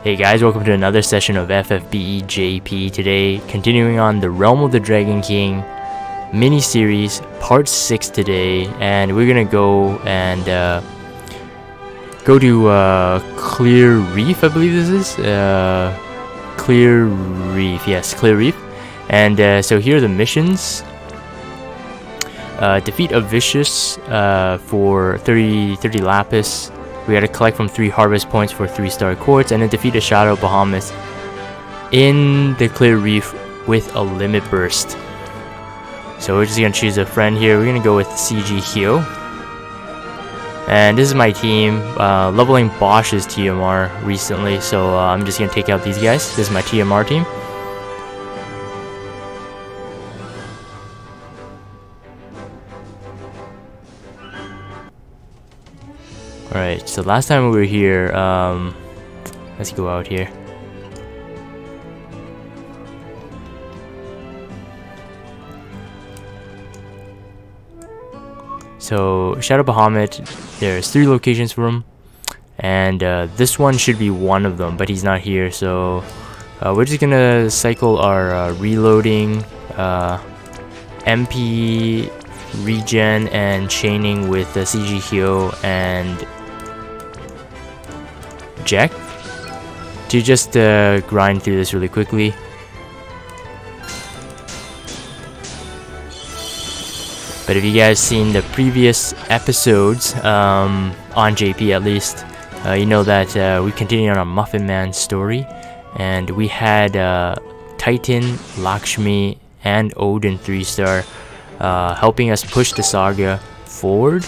Hey guys, welcome to another session of FFBE JP. Today, continuing on the Realm of the Dragon King mini-series, part 6 today, and we're gonna go and go to Clear Reef, I believe this is. Clear Reef, yes, Clear Reef. And so here are the missions. Defeat a Vicious for 30 lapis. We gotta collect from 3 harvest points for 3-star quartz, and then defeat a Shadow Bahamut in the Clear Reef with a limit burst. So we're just gonna choose a friend here. We're gonna go with CG Hyo. And this is my team, leveling Bosch's TMR recently, so I'm just gonna take out these guys. This is my TMR team. Alright, so last time we were here, let's go out here. So, Shadow Bahamut, there's 3 locations for him, and this one should be one of them, but he's not here, so we're just gonna cycle our reloading, MP regen, and chaining with the CG Hyo and Jack to just grind through this really quickly. But if you guys seen the previous episodes on JP at least, you know that we continue on our Muffin Man story, and we had Titan, Lakshmi, and Odin 3-star helping us push the saga forward.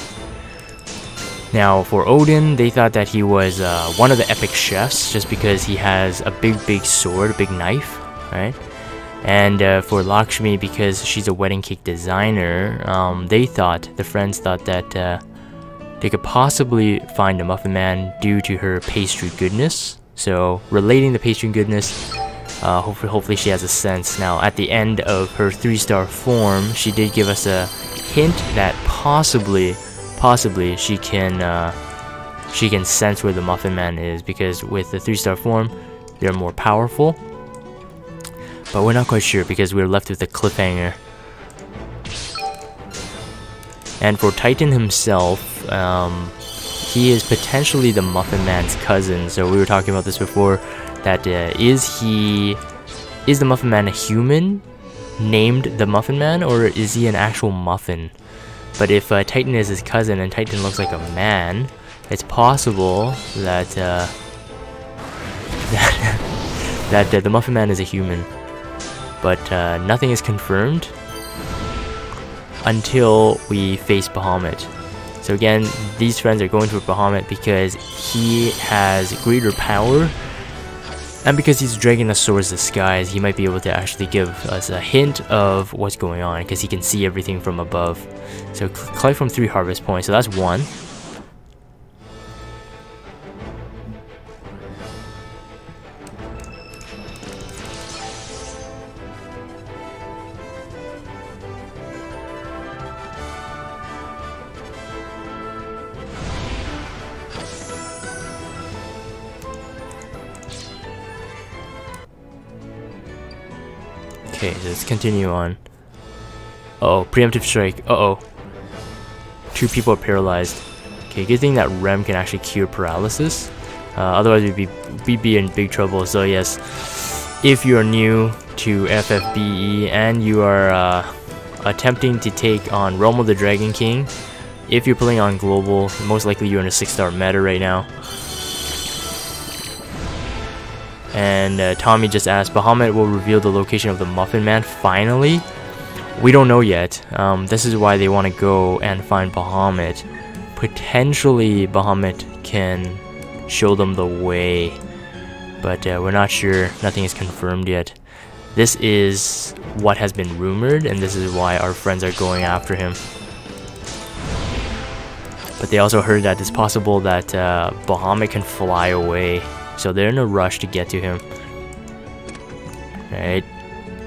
Now for Odin, they thought that he was one of the epic chefs just because he has a big sword, a big knife, right? And for Lakshmi, because she's a wedding cake designer, the friends thought that they could possibly find a Muffin Man due to her pastry goodness. So relating the pastry goodness, hopefully she has a sense. Now at the end of her 3-star form, she did give us a hint that possibly she can sense where the Muffin Man is, because with the 3-star form they're more powerful, but we're not quite sure because we're left with a cliffhanger. And for Titan himself, he is potentially the Muffin Man's cousin. So we were talking about this before, that is the Muffin Man a human named the Muffin Man, or is he an actual muffin? But if Titan is his cousin and Titan looks like a man, it's possible that that the Muffin Man is a human. But nothing is confirmed until we face Bahamut. So again, these friends are going for Bahamut because he has greater power, and because he's Dragonosaurus disguise, he might be able to actually give us a hint of what's going on, because he can see everything from above. So collect from 3 harvest points, so that's 1. Okay, so let's continue on. Uh-oh, preemptive strike. Uh-oh. 2 people are paralyzed. Okay, good thing that Rem can actually cure paralysis. Otherwise we'd be in big trouble. So yes, if you are new to FFBE and you are attempting to take on Realm of the Dragon King, if you're playing on global, most likely you're in a 6-star meta right now. And Tommy just asked, Bahamut will reveal the location of the Muffin Man finally? We don't know yet. This is why they want to go and find Bahamut. Potentially Bahamut can show them the way, but we're not sure. Nothing is confirmed yet. This is what has been rumored, and this is why our friends are going after him. But they also heard that it's possible that Bahamut can fly away, so they're in a rush to get to him. Right,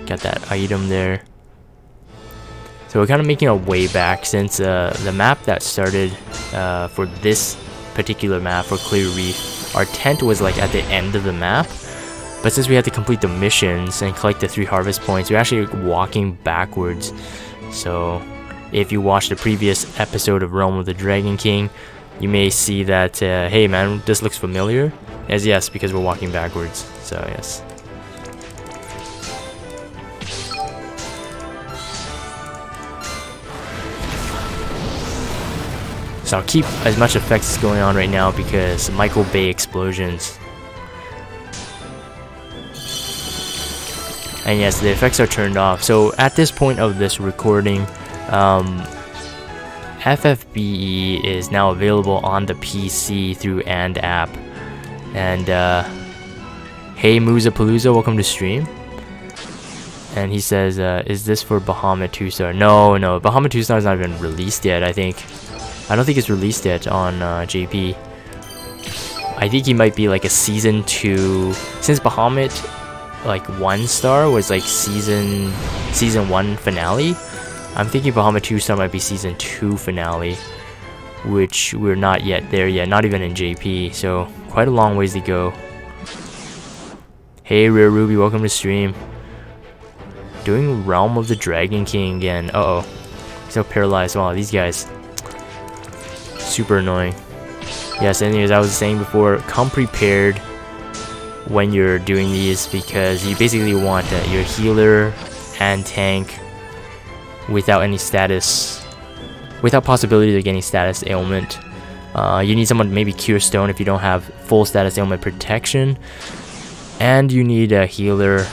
got that item there. So we're kind of making our way back, since the map that started for this particular map for Clear Reef our tent was like at the end of the map. But since we had to complete the missions and collect the 3 harvest points, we're actually walking backwards. So if you watched the previous episode of Realm of the Dragon King, you may see that, hey man, this looks familiar. As yes, because we're walking backwards. So yes. So I'll keep as much effects going on right now because Michael Bay explosions. And yes, the effects are turned off. So at this point of this recording, FFBE is now available on the PC through AndApp. And hey Moozapalooza, welcome to stream. And he says, is this for Bahamut 2-star? No, Bahamut 2-star is not even released yet, I don't think it's released yet on JP. I think he might be like a season 2, since Bahamut like 1-star was like season 1 finale. I'm thinking Bahamut 2-star might be season 2 finale, which we're not yet there yet, not even in JP, so quite a long ways to go. Hey Rare Ruby, welcome to stream. Doing Realm of the Dragon King again. Uh-oh. So paralyzed. Wow, these guys. Super annoying. Yes, anyways, I was saying before, come prepared when you're doing these, because you basically want your healer and tank without any status, without possibility of getting status ailment. You need someone to maybe cure stone if you don't have full status ailment protection, and you need a healer,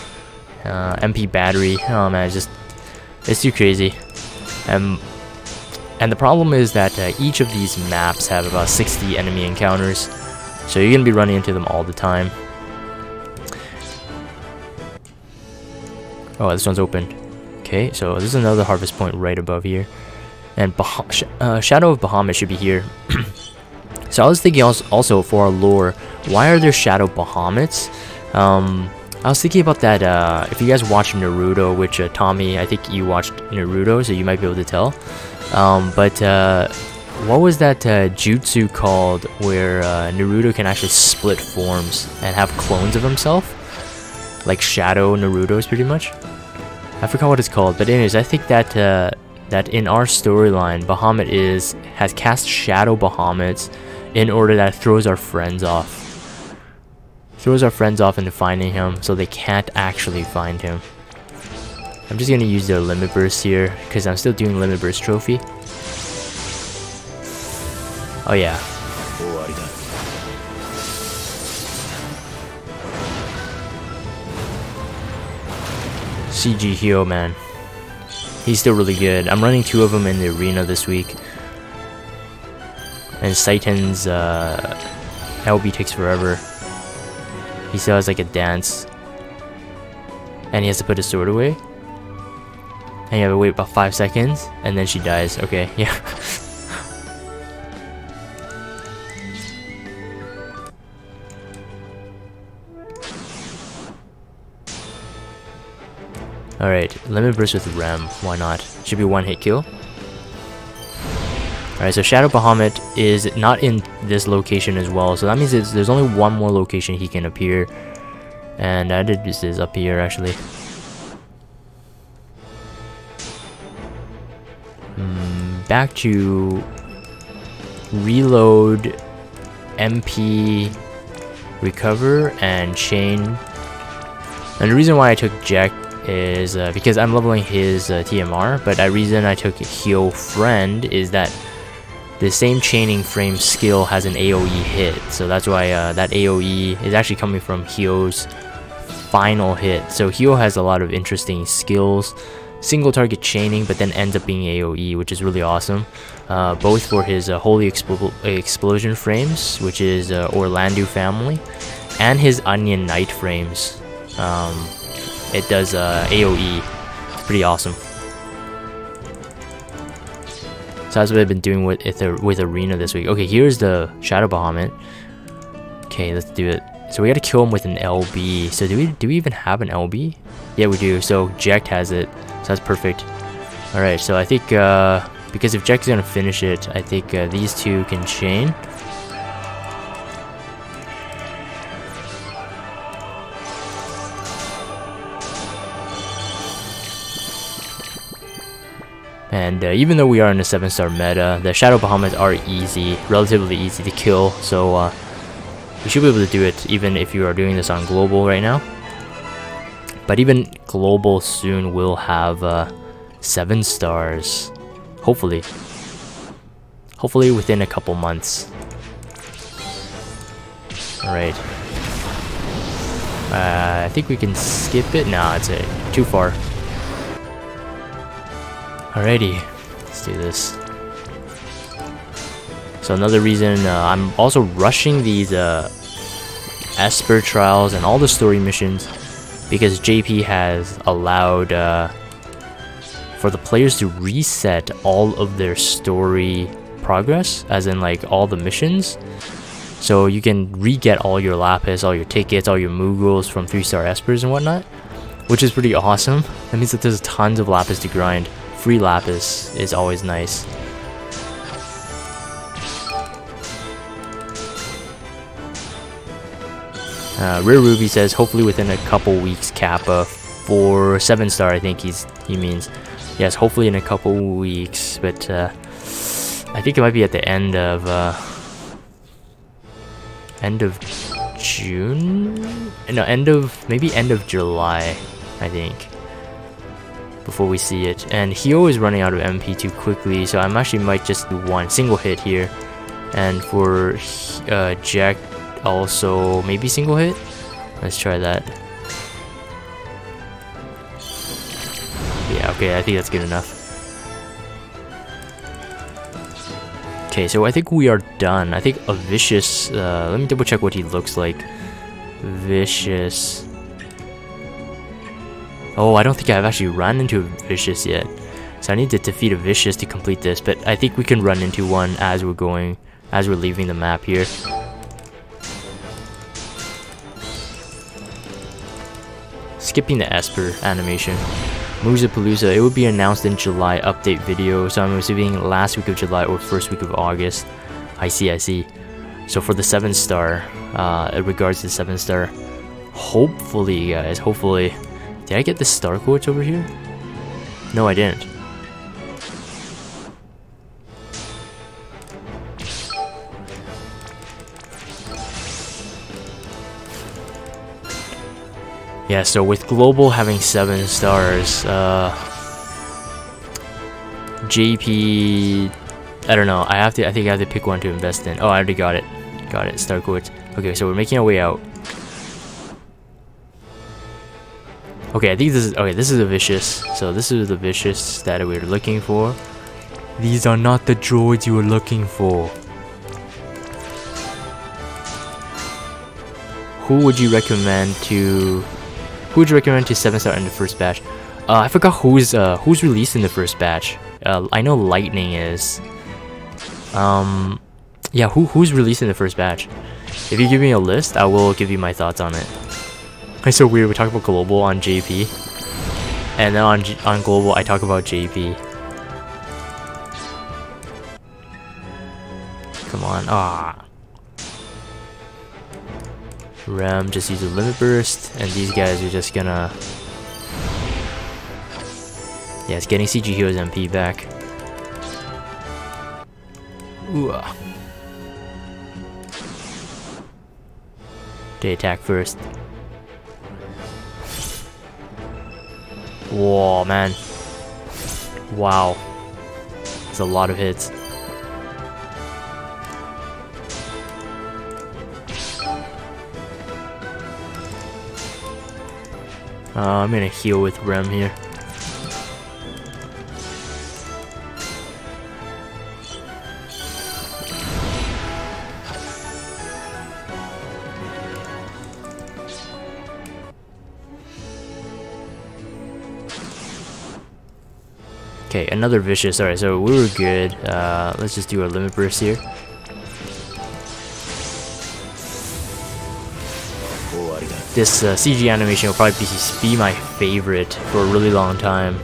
MP battery. Oh man, it's too crazy. And the problem is that each of these maps have about 60 enemy encounters, so you're gonna be running into them all the time. Oh, this one's open. Okay, so this is another harvest point right above here, and Shadow of Bahamut should be here. So I was thinking also for our lore, why are there Shadow Bahamuts? I was thinking about that. If you guys watch Naruto, which Tommy, I think you watched Naruto, so you might be able to tell. But what was that jutsu called where Naruto can actually split forms and have clones of himself? Like Shadow Naruto's pretty much. I forgot what it's called, but anyways, I think that that in our storyline, Bahamut has cast Shadow Bahamuts in order that throws our friends off. Throws our friends off into finding him, so they can't actually find him. I'm just gonna use their limit burst here because I'm still doing limit burst trophy. Oh yeah. CG Hyo, man. He's still really good. I'm running 2 of them in the arena this week. And Saitan's LB takes forever. He still has like a dance. And he has to put his sword away. And you have to wait about 5 seconds. And then she dies. Okay, yeah. Alright, limit burst with Rem, why not? Should be 1 hit kill. Alright, so Shadow Bahamut is not in this location as well, so that means there's only 1 more location he can appear. And that is up here actually. Back to reload, MP, recover, and chain. And the reason why I took Jack is because I'm leveling his TMR, but the reason I took Hyo Friend is that the same chaining frame skill has an AoE hit, so that's why that AoE is actually coming from Hyo's final hit. So Hyo has a lot of interesting skills, single target chaining, but then ends up being AoE, which is really awesome. Both for his Holy Explosion frames, which is Orlando family, and his Onion Knight frames. It does AoE. It's pretty awesome. So that's what I've been doing with Arena this week. Okay, here's the Shadow Bahamut. Okay, let's do it. So we gotta kill him with an LB. So do we even have an LB? Yeah, we do. So Jekt has it. So that's perfect. Alright, so I think because if Jekt is gonna finish it, I think these 2 can chain. And even though we are in a 7-star meta, the Shadow Bahamuts are relatively easy to kill, so you should be able to do it even if you are doing this on global right now. But even global soon will have 7 stars, hopefully within a couple months. Alright, I think we can skip it. Nah, it's too far. Alrighty, let's do this. So another reason I'm also rushing these Esper trials and all the story missions, because JP has allowed for the players to reset all of their story progress, as in like all the missions. So you can re-get all your lapis, all your tickets, all your Moogles from 3-star Espers and whatnot, which is pretty awesome. That means that there's tons of lapis to grind. Free lapis is always nice. Rare Ruby says hopefully within a couple weeks Kappa for 7-star. I think he means. Yes, hopefully in a couple weeks, but I think it might be at the end of June? No, maybe end of July, I think, before we see it. And Hio is running out of MP too quickly, so I actually might just do one single hit here. And for Jack, also maybe single hit. Let's try that. Yeah, okay, I think that's good enough. Okay, so I think we are done. I think a Vicious, let me double check what he looks like. Vicious. Oh, I don't think I've actually run into a Vicious yet. So I need to defeat a Vicious to complete this, but I think we can run into one as we're leaving the map here. Skipping the Esper animation. Moozapalooza, it will be announced in July update video, so I'm assuming last week of July or first week of August. I see. So for the 7-star, in regards to the 7-star, hopefully guys, hopefully. Did I get the star quotes over here? No, I didn't. Yeah, so with global having 7 stars, JP, I don't know. I think I have to pick one to invest in. Oh, I already got it. Star quotes. Okay, so we're making our way out. Okay, I think this is a Vicious. So this is the Vicious that we're looking for. These are not the droids you were looking for. Who would you recommend to 7-star in the first batch? I forgot who's released in the first batch. I know Lightning is. Yeah, who's released in the first batch? If you give me a list, I will give you my thoughts on it. It's so weird. We talk about global on JP, and then on global I talk about JP. Come on, Rem just used a limit burst, and these guys are just gonna... Yeah, it's getting CG Hero's MP back. Ooh. They attack first. Whoa, man. Wow. That's a lot of hits. I'm gonna heal with Rem here. Okay, another Vicious. Alright, so we were good. Let's just do our limit burst here. This CG animation will probably be my favorite for a really long time,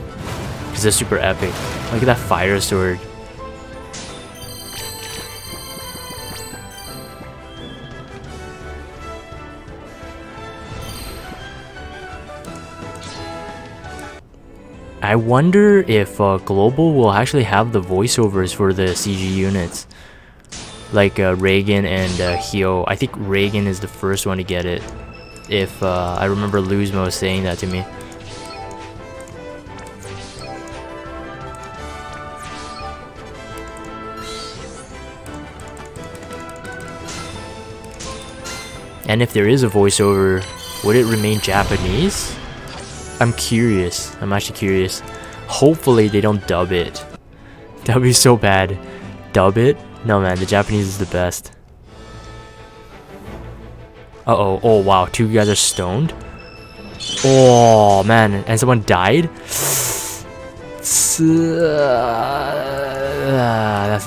because it's super epic. Look at that fire sword. I wonder if Global will actually have the voiceovers for the CG units. Like Reagan and Hyo. I think Reagan is the first one to get it. If I remember Luzmo saying that to me. And if there is a voiceover, would it remain Japanese? I'm curious. I'm actually curious. Hopefully they don't dub it. That would be so bad. Dub it? No man, the Japanese is the best. Uh-oh. Oh wow, 2 guys are stoned. Oh man, and someone died? That's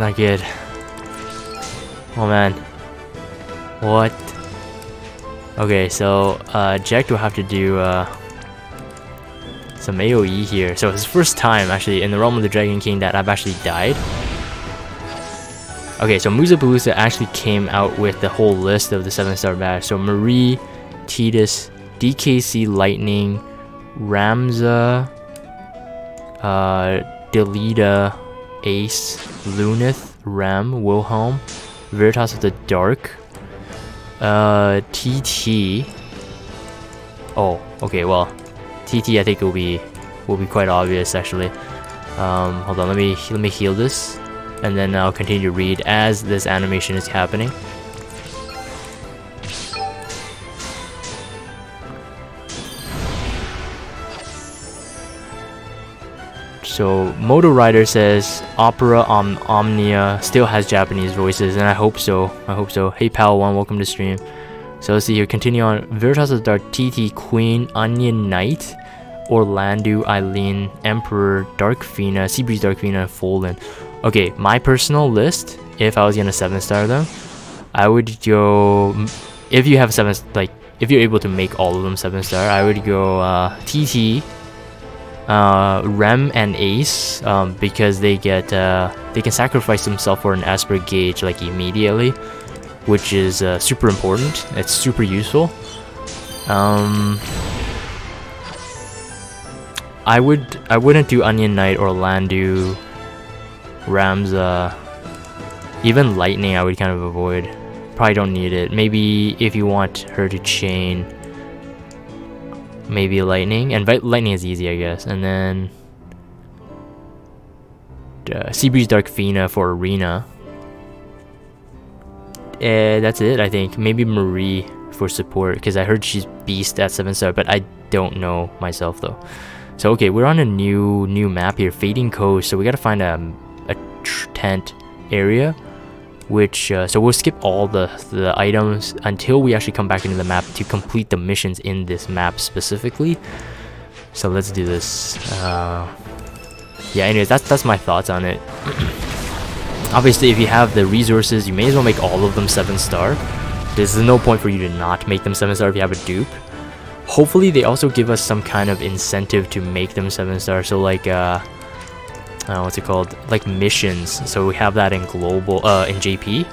not good. Oh man. What? Okay, so Jack will have to do some AoE here. So it's the first time actually in the Realm of the Dragon King that I've actually died. Okay, so Musapalooza actually came out with the whole list of the 7-star badge. So Marie, Tidus, DKC Lightning, Ramza, Delita, Ace, Lunith, Ram, Wilhelm, Veritas of the Dark, TT. Oh, okay, well, TT I think will be quite obvious actually. Hold on, let me heal this, and then I'll continue to read as this animation is happening. So Moto Rider says Opera Omnia still has Japanese voices, and I hope so. Hey Pal1, welcome to stream. So let's see here. Continue on. Veritas of the Dark, TT, Queen, Onion Knight, Orlando, Eileen, Emperor, Dark Fina, Seabreeze, Dark Fina, Fallen. Okay, my personal list. If I was gonna 7-star them, I would go. If you have if you're able to make all of them 7-star, I would go TT. Rem and Ace, because they get they can sacrifice themselves for an Esper gauge like immediately, which is super important. It's super useful. I wouldn't do Onion Knight or Landu, Ramza, even Lightning. I would kind of avoid. Probably don't need it. Maybe if you want her to chain. Maybe Lightning, and Lightning is easy I guess, and then Seabreeze Dark Fina for Arena. That's it I think. Maybe Marie for support, because I heard she's beast at 7-star, but I don't know myself though. So okay, we're on a new map here, Fading Coast, so we gotta find a tent area, which so we'll skip all the items until we actually come back into the map to complete the missions in this map specifically. So let's do this. Yeah, anyways, that's my thoughts on it. Obviously if you have the resources, you may as well make all of them 7-star. There's no point for you to not make them 7-star if you have a dupe. Hopefully they also give us some kind of incentive to make them 7-star, so like what's it called, like missions. So we have that in global in JP,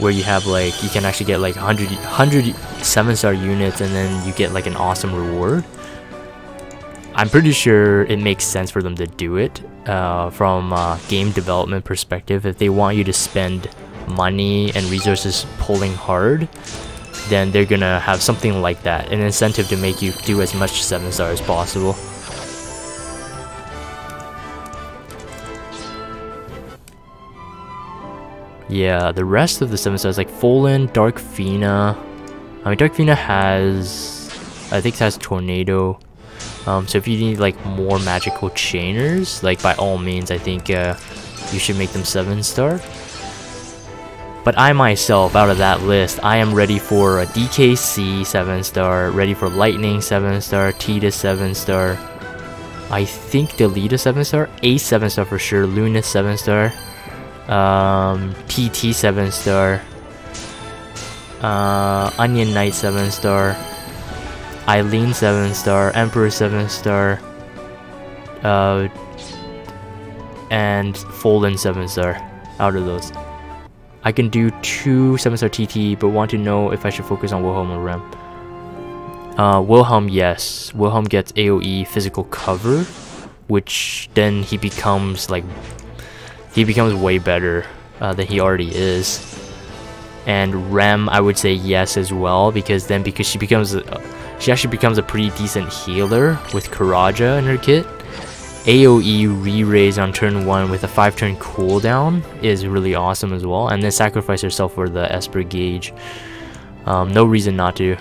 where you have like, you can actually get like 100 7-star units, and then you get like an awesome reward. I'm pretty sure it makes sense for them to do it from a game development perspective. If they want you to spend money and resources pulling hard, then they're gonna have something like that, an incentive to make you do as much 7-star as possible. Yeah, the rest of the 7-stars like Fallen, Dark Fina. I mean, Dark Fina has, I think it has Tornado. So if you need like more magical chainers, like by all means, I think you should make them 7-star. But I myself, out of that list, I am ready for a DKC 7-star, ready for Lightning 7-star, Tidus 7-star. I think Delita 7-star, Ace 7-star for sure, Lunith 7-star. TT 7-star, Onion Knight 7-star, Eileen 7-star, Emperor 7-star, and Fallen 7-star. Out of those, I can do 2 7-star TT, but want to know if I should focus on Wilhelm or Rem. Wilhelm, yes. Wilhelm gets AoE physical cover, which then he becomes like way better than he already is. And Rem, I would say yes as well, because she actually becomes a pretty decent healer with Karaja in her kit. AoE re-raise on turn 1 with a 5-turn cooldown is really awesome as well, and then sacrifice herself for the Esper gauge. No reason not to.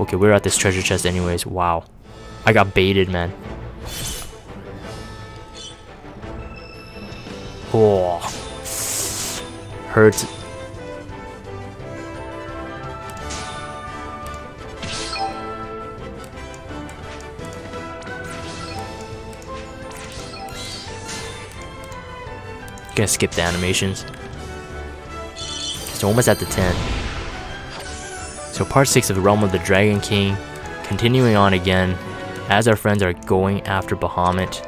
Okay, we're at this treasure chest anyways. Wow, I got baited, man. Oh, hurts. Gonna skip the animations. So almost at the 10. So part 6 of the Realm of the Dragon King, continuing on again as our friends are going after Bahamut.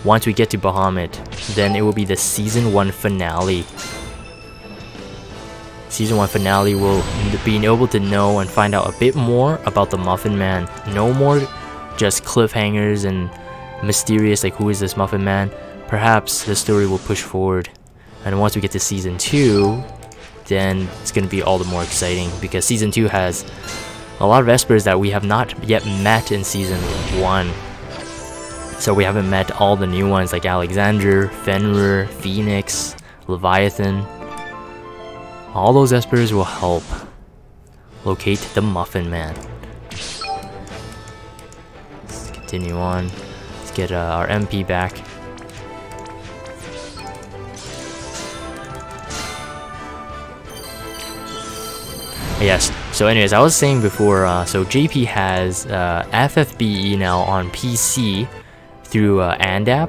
Once we get to Bahamut, then it will be the Season 1 finale. Season 1 finale will be able to know and find out a bit more about the Muffin Man. No more just cliffhangers and mysterious, like who is this Muffin Man. Perhaps the story will push forward, and once we get to Season 2, then it's going to be all the more exciting, because Season 2 has a lot of Espers that we have not yet met in Season 1. So we haven't met all the new ones like Alexander, Fenrir, Phoenix, Leviathan. All those Espers will help locate the Muffin Man. Let's continue on. Get our MP back. Yes, so anyways, I was saying before, so JP has FFBE now on PC through AndApp.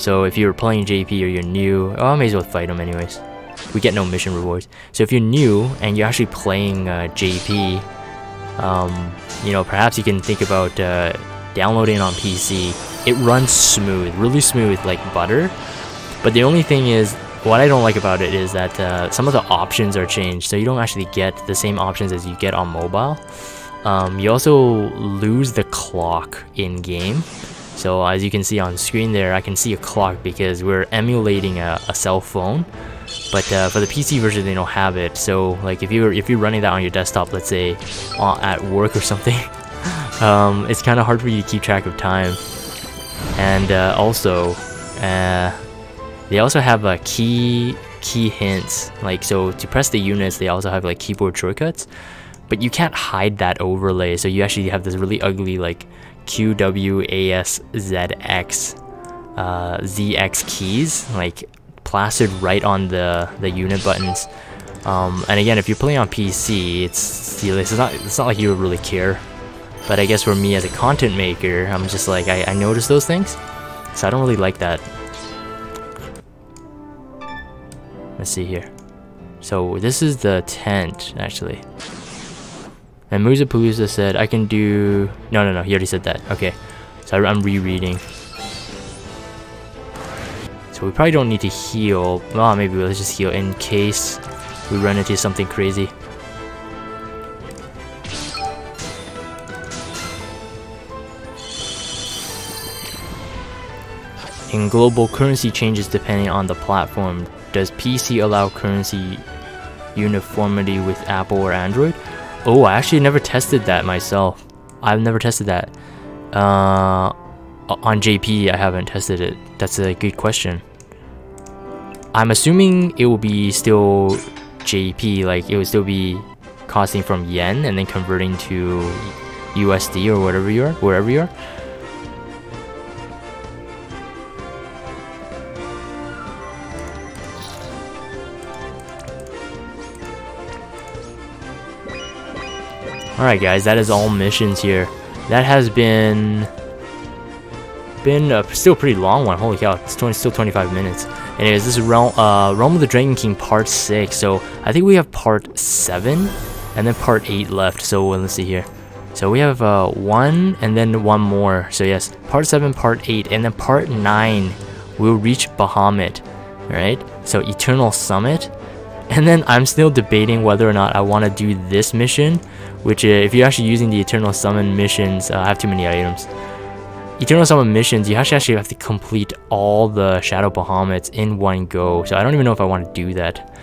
So if you're playing JP or you're new, I may as well fight him anyways. We get no mission rewards. So if you're new and you're actually playing JP, you know, perhaps you can think about downloading on PC. It runs smooth, really smooth, like butter. But the only thing is, what I don't like about it is that some of the options are changed, so you don't actually get the same options as you get on mobile. You also lose the clock in game. So as you can see on screen there, I can see a clock because we're emulating a cell phone. But for the PC version, they don't have it. So like if you're running that on your desktop, let's say at work or something, it's kind of hard for you to keep track of time. And also, they also have key hints. Like, so to press the units, they also have like keyboard shortcuts, but you can't hide that overlay. So you actually have this really ugly like Q, W, A, S, Z, X, ZX keys, like plastered right on the unit buttons. And again, if you're playing on PC, it's not like you would really care. But I guess for me as a content maker, I'm just like, I notice those things, so I don't really like that. Let's see here. So this is the tent, actually. And Muzapalooza said, I can do... No, he already said that. Okay, so I'm rereading. So we probably don't need to heal. Well, maybe let's just heal in case we run into something crazy. In global, currency changes depending on the platform. Does PC allow currency uniformity with Apple or Android? Oh, I actually never tested that myself. I've never tested that. On JP, I haven't tested it. That's a good question. I'm assuming it will be still JP, like it will still be costing from yen and then converting to USD or wherever you are. Alright guys, that is all missions here. That has been still a pretty long one. Holy cow, it's still 25 minutes. Anyways, this is Realm of the Dragon King Part 6. So I think we have Part 7 and then Part 8 left. So let's see here. So we have 1 and then 1 more. So yes, Part 7, Part 8, and then Part 9 we'll reach Bahamut. Alright, so Eternal Summit. And then I'm still debating whether or not I want to do this mission, which if you're actually using the Eternal Summon missions, I have too many items. Eternal Summon missions, you actually have to complete all the Shadow Bahamuts in one go, so I don't even know if I want to do that.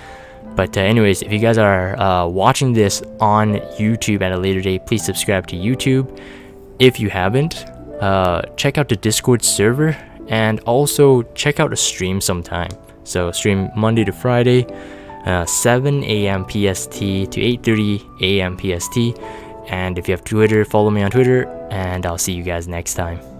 But anyways, if you guys are watching this on YouTube at a later date, please subscribe to YouTube. If you haven't, check out the Discord server, and also check out a stream sometime. So stream Monday to Friday, 7 a.m. PST to 8:30 a.m. PST. And if you have Twitter, follow me on Twitter, and I'll see you guys next time.